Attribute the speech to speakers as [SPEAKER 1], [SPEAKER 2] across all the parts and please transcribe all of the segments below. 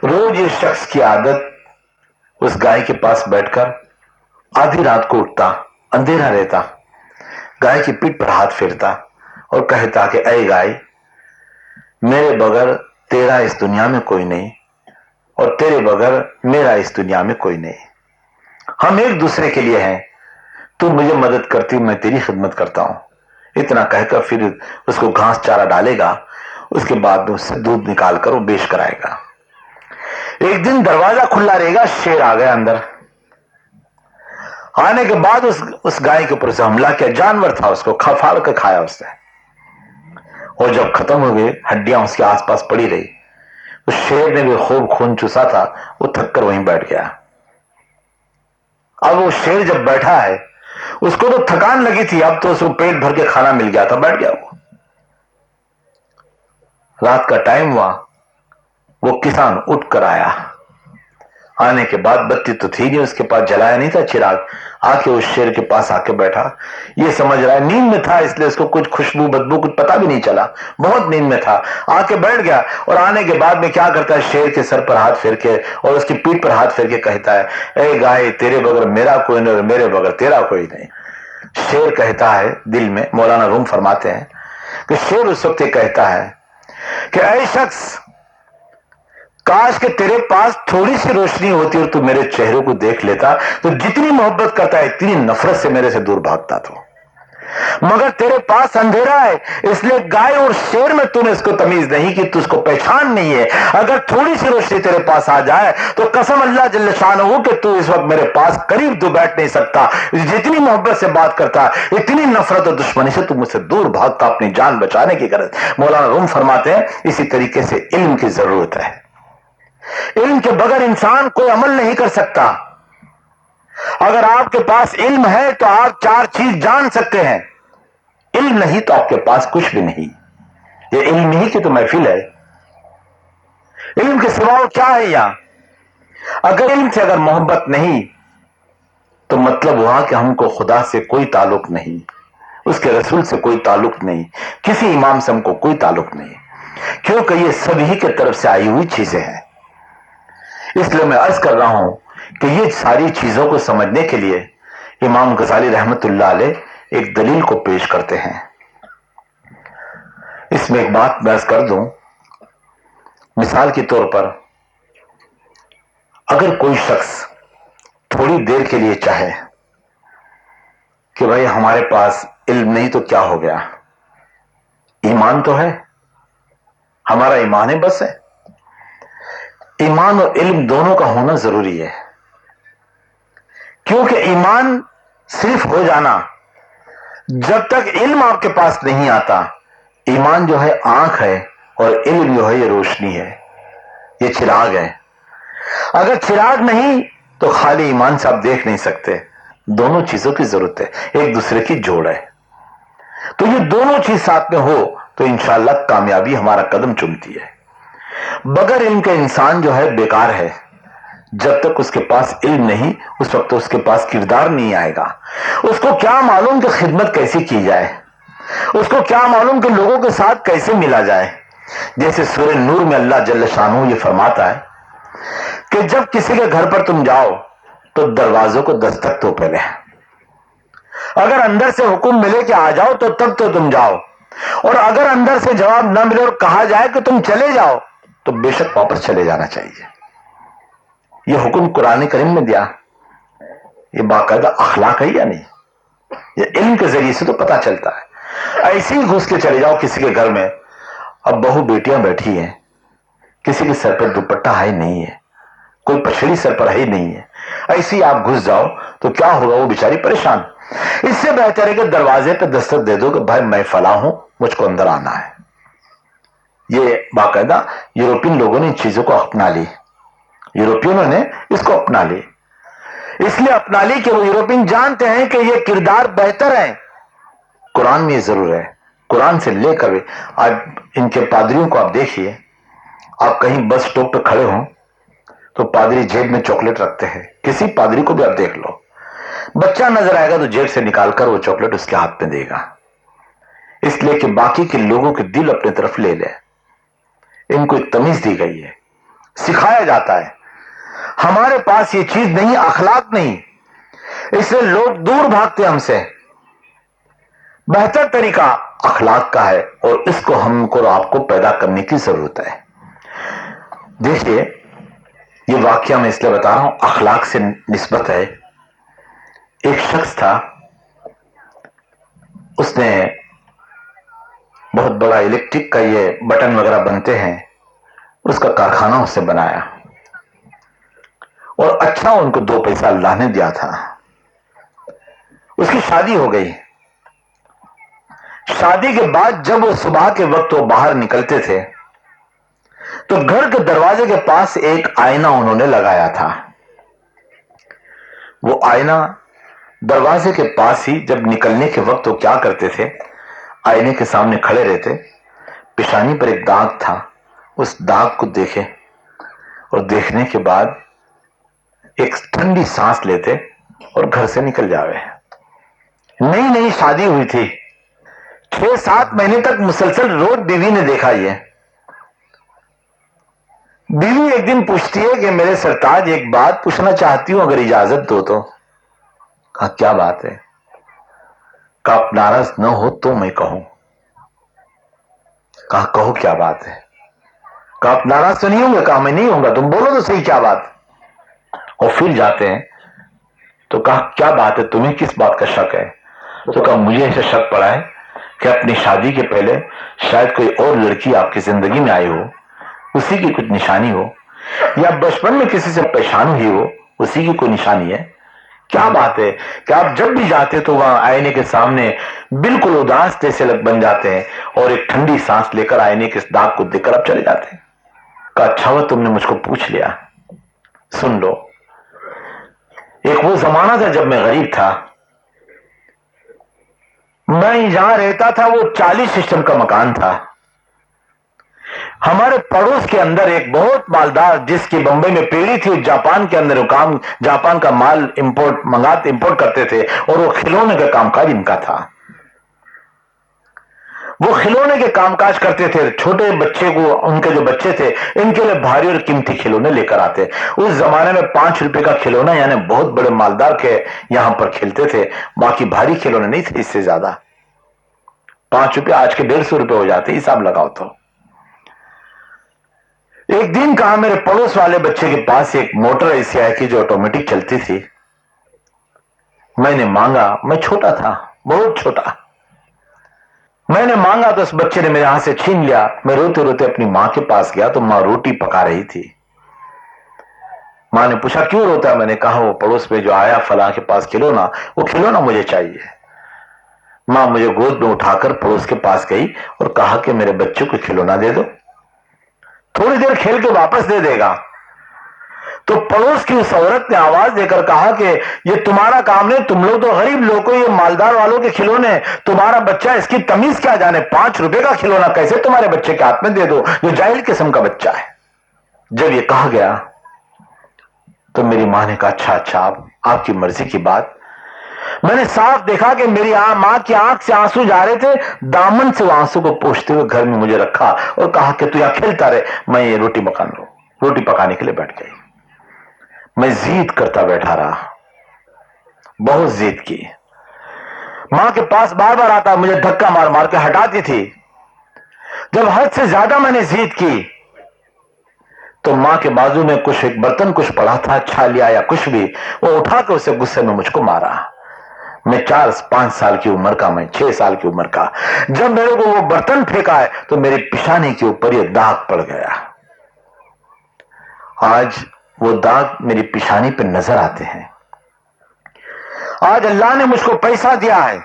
[SPEAKER 1] روز یہ شخص کی عادت اس گائے کے پاس بیٹھ کر آدھی رات کو اٹھتا، اندھیرا رہتا، گائے کی پیٹھ پر ہاتھ پھیرتا اور کہتا کہ اے گائے، میرے بغیر تیرا اس دنیا میں کوئی نہیں اور تیرے بغیر میرا اس دنیا میں کوئی نہیں، ہم ایک دوسرے کے لیے ہیں، تو مجھے مدد کرتی، میں تیری خدمت کرتا ہوں۔ اتنا کہہ کر پھر اس کو گھاس چارہ ڈالے گا، اس کے بعد اس سے دودھ نکال کر وہ بیچ کر آئے گا۔ ایک دن دروازہ کھلا رہے گا، شیر آ گیا اندر، آنے کے بعد اس گائے کے اوپر سے حملہ کیا، جانور تھا، اس کو پھاڑ کے کھایا اس نے، اور جب ختم ہو گئے، ہڈیاں اس کے آس پاس پڑی رہی، اس شیر نے بھی خوب خون چوسا تھا، وہ تھک کر وہیں بیٹھ گیا۔ اب وہ شیر جب بیٹھا ہے، اس کو تو تھکان لگی تھی، اب تو اس کو پیٹ بھر کے کھانا مل گیا تھا، بیٹھ گیا۔ وہ رات کا ٹائم ہوا، وہ کسان اٹھ کر آیا، آنے کے بعد بتی تو تھی نہیں اس کے پاس، جلایا نہیں تھا چراغ، آ کے اس شیر کے پاس آ کے بیٹھا، یہ سمجھ رہا ہے نیند میں تھا، اس لیے اس کو کچھ خوشبو بدبو کچھ پتا بھی نہیں چلا، بہت نیند میں تھا، آ کے بیٹھ گیا، اور آنے کے بعد میں کیا کرتا ہے، شیر کے سر پر ہاتھ پھیر کے اور اس کی پیٹھ پر ہاتھ پھیر کے کہتا ہے، اے گائے، تیرے بغیر میرا کوئی نہیں اور میرے بغیر تیرا کوئی نہیں۔ شیر کہتا ہے دل میں، مولانا روم فرماتے ہیں کہ شیر اس وقت یہ کہتا ہے کہ اے شخص، کاش کہ تیرے پاس تھوڑی سی روشنی ہوتی اور تو میرے چہرے کو دیکھ لیتا تو جتنی محبت کرتا ہے اتنی نفرت سے میرے سے دور بھاگتا تو، مگر تیرے پاس اندھیرا ہے، اس لیے گائے اور شیر میں تو نے اس کو تمیز نہیں کی، تو اس کو پہچان نہیں ہے۔ اگر تھوڑی سی روشنی تیرے پاس آ جائے تو قسم اللہ جل شانہ کہ تو اس وقت میرے پاس قریب تو بیٹھ نہیں سکتا، جتنی محبت سے بات کرتا اتنی نفرت اور دشمنی سے تو مجھ سے دور بھاگتا اپنی جان بچانے کی غرض۔ مولانا روم فرماتے ہیں اسی طریقے سے علم کی ضرورت ہے، علم کے بغیر انسان کوئی عمل نہیں کر سکتا۔ اگر آپ کے پاس علم ہے تو آپ 4 چیز جان سکتے ہیں، علم نہیں تو آپ کے پاس کچھ بھی نہیں۔ یہ علم ہی کی تو محفل ہے، علم کے سوا کیا ہے یہاں؟ اگر علم سے اگر محبت نہیں تو مطلب ہوا کہ ہم کو خدا سے کوئی تعلق نہیں، اس کے رسول سے کوئی تعلق نہیں، کسی امام سے ہم کو کوئی تعلق نہیں، کیونکہ یہ سبھی کی طرف سے آئی ہوئی چیزیں ہیں۔ اس لیے میں عرض کر رہا ہوں کہ یہ ساری چیزوں کو سمجھنے کے لیے امام غزالی رحمت اللہ علیہ ایک دلیل کو پیش کرتے ہیں۔ اس میں ایک بات میں عرض کر دوں، مثال کے طور پر اگر کوئی شخص تھوڑی دیر کے لیے چاہے کہ بھائی ہمارے پاس علم نہیں تو کیا ہو گیا، ایمان تو ہے، ہمارا ایمان ہے، بس ہے، ایمان اور علم دونوں کا ہونا ضروری ہے، کیونکہ ایمان صرف ہو جانا، جب تک علم آپ کے پاس نہیں آتا، ایمان جو ہے آنکھ ہے اور علم جو ہے یہ روشنی ہے، یہ چراغ ہے۔ اگر چراغ نہیں تو خالی ایمان سے آپ دیکھ نہیں سکتے، دونوں چیزوں کی ضرورت ہے، ایک دوسرے کی جوڑ ہے، تو یہ دونوں چیز ساتھ میں ہو تو انشاءاللہ کامیابی ہمارا قدم چومتی ہے۔ بغیر علم کے انسان جو ہے بیکار ہے، جب تک اس کے پاس علم نہیں اس وقت اس کے پاس کردار نہیں آئے گا، اس کو کیا معلوم کہ خدمت کیسی کی جائے، اس کو کیا معلوم کہ لوگوں کے ساتھ کیسے ملا جائے۔ جیسے سورہ نور میں اللہ جل شانہ یہ فرماتا ہے کہ جب کسی کے گھر پر تم جاؤ تو دروازوں کو دستک دو پہلے، اگر اندر سے حکم ملے کہ آ جاؤ تو تب تو تم جاؤ، اور اگر اندر سے جواب نہ ملے اور کہا جائے کہ تم چلے جاؤ تو بے شک واپس چلے جانا چاہیے۔ یہ حکم قرآن کریم میں دیا، یہ باقاعدہ اخلاق ہے یا نہیں؟ یہ علم کے ذریعے سے تو پتا چلتا ہے۔ ایسے ہی گھس کے چلے جاؤ کسی کے گھر میں، اب بہو بیٹیاں بیٹھی ہیں، کسی کے سر پر دوپٹہ ہے نہیں ہے، کوئی پچھڑی سر پر ہے نہیں ہے، ایسے ہی آپ گھس جاؤ تو کیا ہوگا، وہ بیچاری پریشان۔ اس سے بہتر ہے کہ دروازے پہ دستک دے دو کہ بھائی میں فلاں ہوں، مجھ کو اندر آنا ہے۔ یہ باقاعدہ یورپین لوگوں نے ان چیزوں کو اپنا لی، یورپینوں نے اس کو اپنا لی، اس لیے اپنا لی کہ وہ یورپین جانتے ہیں کہ یہ کردار بہتر ہے۔ قرآن میں یہ ضرور ہے، قرآن سے لے کر آج ان کے پادریوں کو آپ دیکھیے، آپ کہیں بس اسٹاپ پہ کھڑے ہوں تو پادری جیب میں چاکلیٹ رکھتے ہیں، کسی پادری کو بھی آپ دیکھ لو، بچہ نظر آئے گا تو جیب سے نکال کر وہ چاکلیٹ اس کے ہاتھ میں دے گا، اس لیے کہ باقی کے لوگوں کے دل اپنے طرف لے لے۔ ان کو ایک تمیز دی گئی ہے، سکھایا جاتا ہے. ہمارے پاس یہ چیز نہیں، اخلاق نہیں، اس لیے لوگ دور بھاگتے ہم سے. بہتر طریقہ اخلاق کا ہے اور اس کو ہم کو آپ کو پیدا کرنے کی ضرورت ہے. دیکھیے یہ واقعہ میں اس لیے بتا رہا ہوں، اخلاق سے نسبت ہے. ایک شخص تھا، اس نے بہت بڑا الیکٹرک کا یہ بٹن وغیرہ بنتے ہیں، اس کا کارخانہ اس سے بنایا اور اچھا ان کو 2 پیسہ اللہ نے دیا تھا. اس کی شادی ہو گئی. شادی کے بعد جب وہ صبح کے وقت وہ باہر نکلتے تھے تو گھر کے دروازے کے پاس ایک آئینہ انہوں نے لگایا تھا. وہ آئینہ دروازے کے پاس ہی جب نکلنے کے وقت وہ کیا کرتے تھے، آئینے کے سامنے کھڑے رہتے، پیشانی پر ایک داغ تھا، اس داغ کو دیکھے اور دیکھنے کے بعد ایک ٹھنڈی سانس لیتے اور گھر سے نکل جاوے. نئی نئی شادی ہوئی تھی، 6-7 مہینے تک مسلسل روز بیوی نے دیکھا. یہ بیوی ایک دن پوچھتی ہے کہ میرے سرتاج ایک بات پوچھنا چاہتی ہوں، اگر اجازت دو تو. کہا کیا بات ہے؟ کہا آپ ناراض نہ ہو تو میں کہوں. کہا کہو کیا بات ہے. کہا آپ ناراض تو نہیں ہوں گے؟ کہا میں نہیں ہوں گا، تم بولو تو صحیح کیا بات. اور پھر جاتے ہیں تو کہا کیا بات ہے، تمہیں کس بات کا شک ہے؟ تو کہا مجھے ایسا شک پڑا ہے کہ اپنی شادی کے پہلے شاید کوئی اور لڑکی آپ کی زندگی میں آئی ہو، اسی کی کچھ نشانی ہو، یا بچپن میں کسی سے پریشان ہوئی ہو، اسی کی کوئی نشانی ہے. کیا بات ہے کہ آپ جب بھی جاتے تو وہاں آئینے کے سامنے بالکل اداس جیسے بن جاتے ہیں اور ایک ٹھنڈی سانس لے کر آئینے کے داغ کو دیکھ کر آپ چلے جاتے ہیں. کہا اچھا ہوا تم نے مجھ کو پوچھ لیا. سن لو، ایک وہ زمانہ تھا جب میں غریب تھا. میں جہاں رہتا تھا وہ 40 سسٹم کا مکان تھا. ہمارے پڑوس کے اندر ایک بہت مالدار جس کی بمبئی میں پیڑی تھی، جاپان کے اندر کام، جاپان کا مال امپورٹ کرتے تھے اور وہ کھلونے کا کام کاج ان کا تھا. وہ کھلونے کے کام کاج کرتے تھے، چھوٹے بچے کو، ان کے جو بچے تھے ان کے لیے بھاری اور قیمتی کھلونے لے کر آتے. اس زمانے میں 5 روپے کا کھلونا یعنی بہت بڑے مالدار کے یہاں پر کھیلتے تھے، باقی بھاری کھلونے نہیں تھے. اس سے زیادہ 5 روپے آج کے 150 روپے ہو جاتے، حساب لگاؤ تو. ایک دن کہا میرے پڑوس والے بچے کے پاس ایک موٹر ایسی آئی جو آٹومیٹک چلتی تھی. میں نے مانگا، میں چھوٹا تھا، بہت چھوٹا. میں نے مانگا تو اس بچے نے میرے ہاتھ سے چھین لیا. میں روتے روتے اپنی ماں کے پاس گیا تو ماں روٹی پکا رہی تھی. ماں نے پوچھا کیوں روتا ہے؟ میں نے کہا وہ پڑوس میں جو آیا فلاں کے پاس کھلونا، وہ کھلونا مجھے چاہیے. ماں مجھے گود میں اٹھا کر پڑوس کے پاس گئی اور کہا کہ میرے بچوں کو کھلونا دے دو، تھوڑی دیر کھیل کے واپس دے دے گا. تو پڑوس کی اس عورت نے آواز دے کر کہا کہ یہ تمہارا کام نہیں، تم لوگ تو غریب لوگ کو، یہ مالدار والوں کے کھلونے، تمہارا بچہ اس کی تمیز کیا جانے، 5 روپے کا کھلونا کیسے تمہارے بچے کے ہاتھ میں دے دو جو جاہل قسم کا بچہ ہے. جب یہ کہا گیا تو میری ماں نے کہا اچھا آپ کی مرضی کی بات. میں نے صاف دیکھا کہ میری ماں کی آنکھ سے آنسو جا رہے تھے، دامن سے وہ آنسو کو پوچھتے ہوئے گھر میں مجھے رکھا اور کہا کہ تو یہاں کھیلتا رہے، میں یہ روٹی پکانے کے لیے بیٹھ گئی. میں ضد کرتا بیٹھا رہا، بہت ضد کی. ماں کے پاس بار بار آتا، مجھے دھکا مار مار کے ہٹاتی تھی. جب حد سے زیادہ میں نے ضد کی تو ماں کے بازو میں کچھ ایک برتن کچھ پڑا تھا، چھالیا یا کچھ بھی، وہ اٹھا کے اسے غصے میں مجھ کو مارا. میں 4-5 سال کی عمر کا، میں 6 سال کی عمر کا، جب میرے کو وہ برتن پھینکا ہے تو میری پیشانی کے اوپر یہ داغ پڑ گیا. آج وہ داغ میری پیشانی پہ نظر آتے ہیں. آج اللہ نے مجھ کو پیسہ دیا ہے،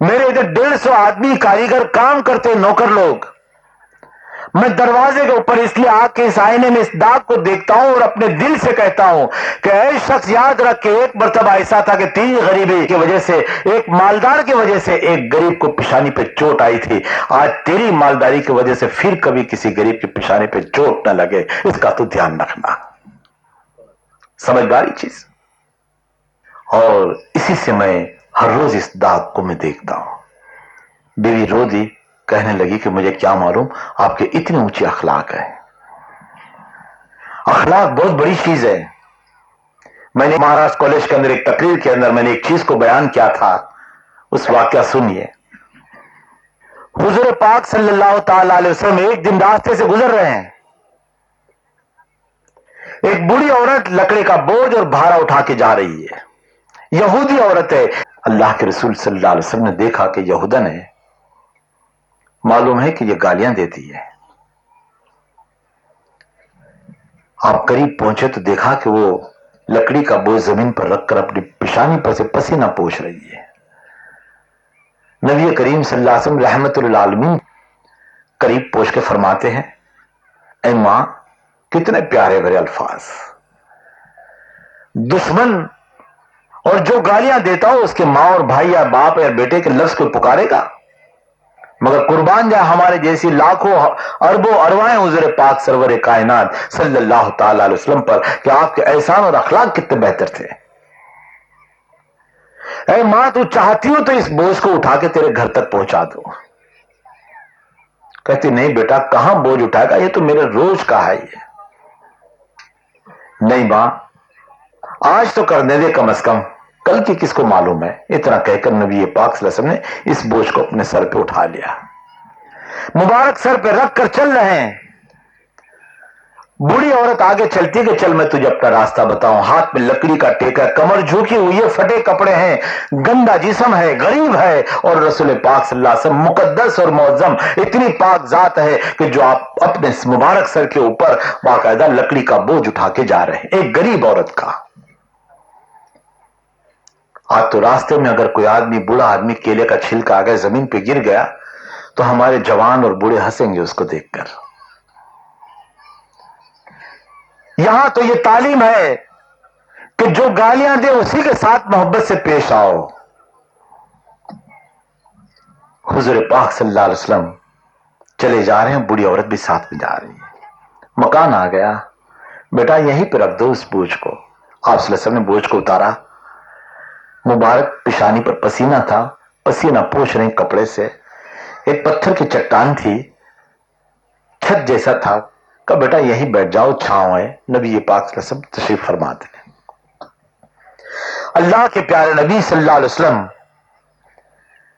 [SPEAKER 1] میرے ادھر 150 آدمی کاریگر کام کرتے، نوکر لوگ. میں دروازے کے اوپر اس لیے آ کے اس آئینے میں اس داغ کو دیکھتا ہوں اور اپنے دل سے کہتا ہوں کہ اے شخص یاد رکھ کے ایک مرتبہ ایسا تھا کہ تیری غریبی کی وجہ سے، ایک مالدار کی وجہ سے ایک غریب کو پیشانی پہ چوٹ آئی تھی. آج تیری مالداری کی وجہ سے پھر کبھی کسی غریب کی پیشانی پہ چوٹ نہ لگے، اس کا تو دھیان رکھنا. سمجھداری چیز. اور اسی سے میں ہر روز اس داغ کو میں دیکھتا ہوں. بیوی رو دی، کہنے لگی کہ مجھے کیا معلوم آپ کے اتنے اونچے اخلاق ہیں. اخلاق بہت بڑی چیز ہے. میں نے مہاراشٹر کالج کے اندر ایک تقریر کے اندر میں نے ایک چیز کو بیان کیا تھا. اس واقعہ سنیے. حضور پاک صلی اللہ تعالی علیہ وسلم ایک دن راستے سے گزر رہے ہیں. ایک بوڑھی عورت لکڑی کا بوجھ اور بھارا اٹھا کے جا رہی ہے. یہودی عورت ہے. اللہ کے رسول صلی اللہ علیہ وسلم نے دیکھا کہ یہودن ہے. معلوم ہے کہ یہ گالیاں دیتی ہے. آپ قریب پہنچے تو دیکھا کہ وہ لکڑی کا بوجھ زمین پر رکھ کر اپنی پیشانی پر سے پسینہ پوچھ رہی ہے. نبی کریم صلی اللہ علیہ وسلم رحمت للعالمین قریب پوچھ کے فرماتے ہیں اے ماں. کتنے پیارے بھرے الفاظ. دشمن اور جو گالیاں دیتا ہو اس کے ماں اور بھائی یا باپ یا بیٹے کے لفظ کو پکارے گا. مگر قربان جائے ہمارے جیسی لاکھوں اربوں اروائیں حضور پاک سرور کائنات صلی اللہ تعالی علیہ وسلم پر کہ آپ کے احسان اور اخلاق کتنے بہتر تھے. اے ماں تو چاہتی ہو تو اس بوجھ کو اٹھا کے تیرے گھر تک پہنچا دو. کہتی نہیں بیٹا کہاں بوجھ اٹھائے گا, یہ تو میرے روز کا ہے. یہ نہیں ماں آج تو کرنے دے, کم از کم کل کی کس کو معلوم ہے. اتنا کہہ کر نبی پاک صلی اللہ علیہ وسلم نے اس بوجھ کو اپنے سر پہ اٹھا لیا. مبارک سر پہ رکھ کر چل رہے ہیں. بوڑھی عورت آگے چلتی کہ چل میں تجھے اپنا راستہ بتاؤں. ہاتھ میں لکڑی کا ٹیکا, کمر جھکی ہوئی ہے, پھٹے کپڑے ہیں, گندا جسم ہے, غریب ہے, اور رسول پاک صلی اللہ علیہ وسلم مقدس اور معظم اتنی پاک ذات ہے کہ جو آپ اپنے مبارک سر کے اوپر باقاعدہ لکڑی کا بوجھ اٹھا کے جا رہے ہیں ایک غریب عورت کا. آج تو راستے میں اگر کوئی آدمی, بوڑھا آدمی کیلے کا چھلکا اگر زمین پہ گر گیا تو ہمارے جوان اور بوڑھے ہنسیں گے اس کو دیکھ کر. یہاں تو یہ تعلیم ہے کہ جو گالیاں دے اسی کے ساتھ محبت سے پیش آؤ. حضور پاک صلی اللہ علیہ وسلم چلے جا رہے ہیں, بوڑھی عورت بھی ساتھ میں جا رہی ہے. مکان آ گیا. بیٹا یہیں پہ رکھ دو اس بوجھ کو. آپ صلی اللہ علیہ وسلم نے بوجھ کو اتارا. مبارک پیشانی پر پسینہ تھا, پسینہ پوچھ رہے کپڑے سے. ایک پتھر کی چٹان تھی, چھت جیسا تھا. کہا بیٹا یہیں بیٹھ جاؤ, چھاؤں ہے. نبی پاک صلی اللہ علیہ وسلم تشریف فرماتے ہیں. اللہ کے پیارے نبی صلی اللہ علیہ وسلم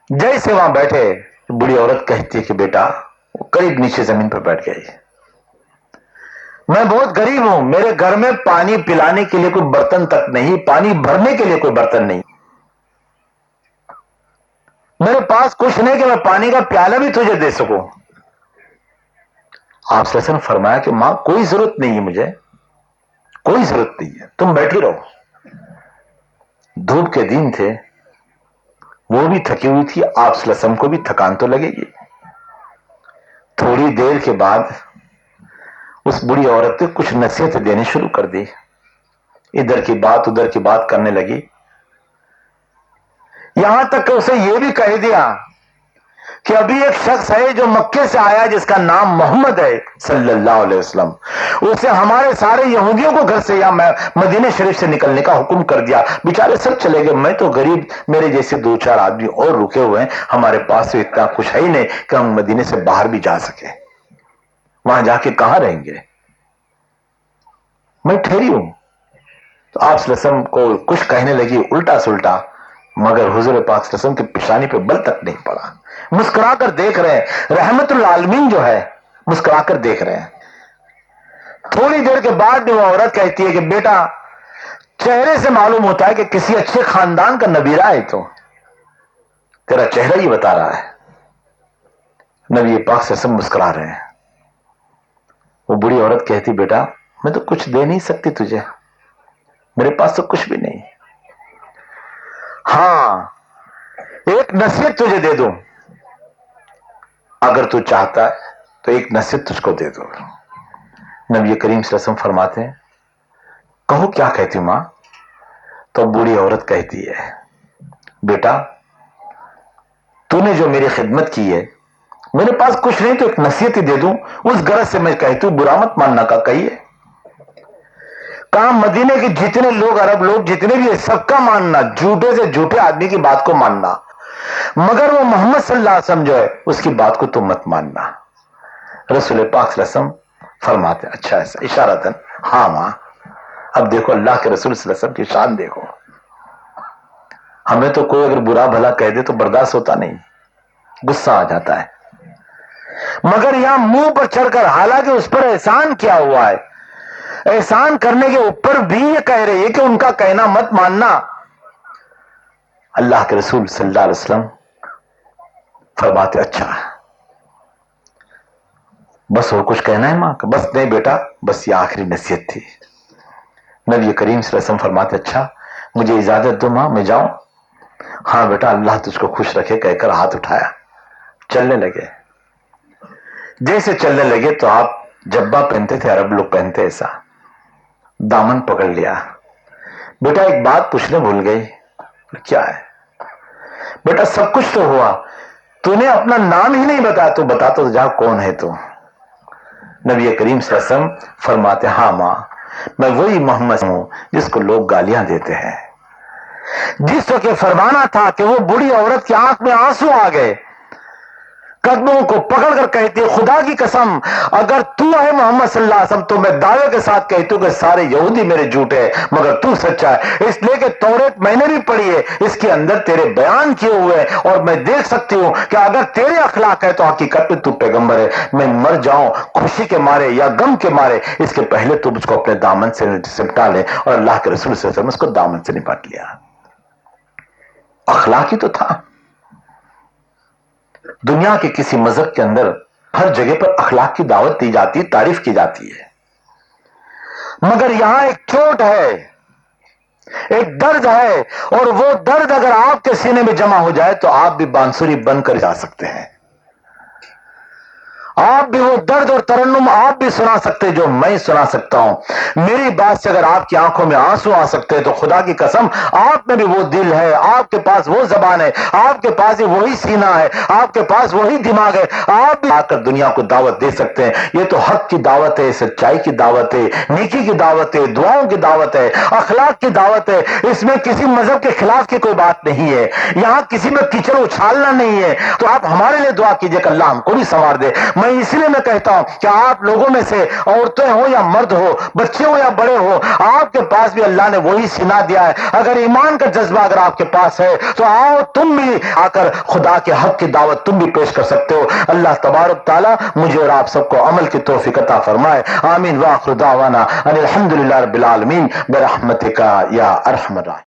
[SPEAKER 1] جیسے وہاں بیٹھے, بڑی عورت کہتی ہے کہ بیٹا, وہ قریب نیچے زمین پر بیٹھ گئی. میں بہت غریب ہوں, میرے گھر میں پانی پلانے کے لیے کوئی برتن تک نہیں, پانی بھرنے کے لیے کوئی برتن نہیں, میرے پاس کچھ نہیں کہ میں پانی کا پیالہ بھی تجھے دے سکوں. آپ صلی اللہ علیہ وسلم فرمایا کہ ماں کوئی ضرورت نہیں ہے, مجھے کوئی ضرورت نہیں ہے, تم بیٹھی رہو. دھوپ کے دن تھے, وہ بھی تھکی ہوئی تھی, آپ صلی اللہ علیہ وسلم کو بھی تھکان تو لگے گی. تھوڑی دیر کے بعد اس بڑی عورت نے کچھ نصیحتیں دینے شروع کر دی. ادھر کی بات ادھر کی بات کرنے لگی, یہاں تک کہ اسے یہ بھی کہہ دیا کہ ابھی ایک شخص ہے جو مکے سے آیا جس کا نام محمد ہے صلی اللہ علیہ وسلم, اسے ہمارے سارے یہودیوں کو گھر سے یا مدینہ شریف سے نکلنے کا حکم کر دیا. بیچارے سب چلے گئے, میں تو غریب, میرے جیسے دو چار آدمی اور رکے ہوئے ہیں, ہمارے پاس تو اتنا کچھ ہے ہی نہیں کہ ہم مدینے سے باہر بھی جا سکے. وہاں جا کے کہاں رہیں گے, میں ٹھہری ہوں. تو آپ صلی اللہ علیہ وسلم کو کچھ کہنے لگی الٹا سلٹا, مگر حضور پاک صلی اللہ علیہ وسلم کی پیشانی پہ بل تک نہیں پڑا. مسکرا کر دیکھ رہے ہیں, رحمت العالمین جو ہے مسکرا کر دیکھ رہے ہیں. تھوڑی دیر کے بعد بھی وہ عورت کہتی ہے کہ بیٹا چہرے سے معلوم ہوتا ہے کہ کسی اچھے خاندان کا نبیرہ ہے, تو تیرا چہرہ ہی بتا رہا ہے. نبی پاک صلی اللہ علیہ وسلم مسکرا رہے ہیں. وہ بڑی عورت کہتی بیٹا میں تو کچھ دے نہیں سکتی تجھے, میرے پاس تو کچھ بھی نہیں. ہاں ایک نصیحت تجھے دے دوں, اگر تو چاہتا ہے تو ایک نصیحت تجھ کو دے دو. نبی کریم صلی اللہ علیہ وسلم فرماتے ہیں کہو کیا کہتی ہوں ماں. تو بوڑھی عورت کہتی ہے بیٹا تو نے جو میری خدمت کی ہے, میرے پاس کچھ نہیں تو ایک نصیحت ہی دے دوں, اس غرض سے میں کہتی ہوں برا مت ماننا کا کہیے. کہاں مدینے کے جتنے لوگ, عرب لوگ جتنے بھی, سب کا ماننا, جھوٹے سے جھوٹے آدمی کی بات کو ماننا, مگر وہ محمد صلی اللہ علیہ وسلم جو ہے اس کی بات کو تم مت ماننا. رسول پاک صلی اللہ علیہ وسلم فرماتے اچھا ایسا اشارتاً ہاں ماں. اب دیکھو اللہ کے رسول صلی اللہ علیہ وسلم کی شان دیکھو. ہمیں تو کوئی اگر برا بھلا کہہ دے تو برداشت ہوتا نہیں, غصہ آ جاتا ہے, مگر یہاں منہ پر چڑھ کر, حالانکہ اس پر احسان کیا ہوا ہے, احسان کرنے کے اوپر بھی یہ کہہ رہی ہے کہ ان کا کہنا مت ماننا. اللہ کے رسول صلی اللہ علیہ وسلم فرماتے اچھا بس اور کچھ کہنا ہے ماں کا؟ بس نہیں بیٹا, بس یہ آخری نصیحت تھی. نبی کریم صلی اللہ علیہ وسلم فرماتے اچھا مجھے اجازت دو ماں, میں جاؤں؟ ہاں بیٹا, اللہ تجھ کو خوش رکھے کہہ کر ہاتھ اٹھایا, چلنے لگے. جیسے چلنے لگے تو آپ جبہ پہنتے تھے, عرب لوگ پہنتے ایسا, دامن پکڑ لیا. بیٹا ایک بات پوچھنے بھول گئی. کیا ہے بیٹا؟ سب کچھ تو ہوا, تو نے اپنا نام ہی نہیں بتایا, تو بتا تو جا کون ہے تو. نبی کریم صلی اللہ علیہ وسلم فرماتے ہاں ماں, میں وہی محمد ہوں جس کو لوگ گالیاں دیتے ہیں, جس وقت فرمانا تھا کہ وہ بوڑھی عورت کی آنکھ میں آنسو آ گئے, قدموں کو پکڑ کر کہتی خدا کی قسم اگر تو ہے محمد صلی اللہ علیہ وسلم تو میں دعوے کے ساتھ کہتی ہوں کہ سارے یہودی میرے جھوٹے ہیں مگر تو سچا ہے, اس لیے کہ توریت میں نے بھی پڑھی ہے, اس کے اندر تیرے بیان کیے ہوئے ہیں, اور میں دیکھ سکتی ہوں کہ اگر تیرے اخلاق ہے تو حقیقت میں تو پیغمبر ہے. میں مر جاؤں خوشی کے مارے یا غم کے مارے, اس کے پہلے تو مجھ کو اپنے دامن سے سمٹا لے. اور اللہ کے رسول صلی اللہ علیہ وسلم اس کو دامن سے نپٹ لیا. اخلاقی تو تھا. دنیا کے کسی مذہب کے اندر ہر جگہ پر اخلاق کی دعوت دی جاتی ہے, تعریف کی جاتی ہے, مگر یہاں ایک چوٹ ہے, ایک درد ہے, اور وہ درد اگر آپ کے سینے میں جمع ہو جائے تو آپ بھی بانسری بن کر جا سکتے ہیں. آپ بھی وہ درد اور ترنم آپ بھی سنا سکتے جو میں سنا سکتا ہوں. میری بات سے اگر آپ کی آنکھوں میں آنسو آ سکتے ہیں تو خدا کی قسم آپ میں بھی وہ دل ہے, آپ کے پاس وہ زبان ہے, آپ کے پاس وہی سینہ ہے, آپ کے پاس وہی دماغ ہے, آپ بھی آ کر دنیا کو دعوت دے سکتے ہیں. یہ تو حق کی دعوت ہے, سچائی کی دعوت ہے, نیکی کی دعوت ہے, دعاؤں کی دعوت ہے, اخلاق کی دعوت ہے. اس میں کسی مذہب کے خلاف کی کوئی بات نہیں ہے, یہاں کسی میں کیچڑ اچھالنا نہیں ہے. تو آپ ہمارے لیے دعا کیجئے کہ اللہ ہم کو بھی سنوار دے. اس لیے میں کہتا ہوں کہ آپ لوگوں میں سے عورتیں ہو یا مرد ہو, بچے ہو یا بڑے ہو, آپ کے پاس بھی اللہ نے وہی سینہ دیا ہے. اگر ایمان کا جذبہ اگر آپ کے پاس ہے تو آؤ تم بھی آ کر خدا کے حق کی دعوت تم بھی پیش کر سکتے ہو. اللہ تبارک تعالی مجھے اور آپ سب کو عمل کی توفیق عطا فرمائے. آمین. وآخر دعوانا ان الحمدللہ رب العالمین برحمتک یا ارحم الراحمین.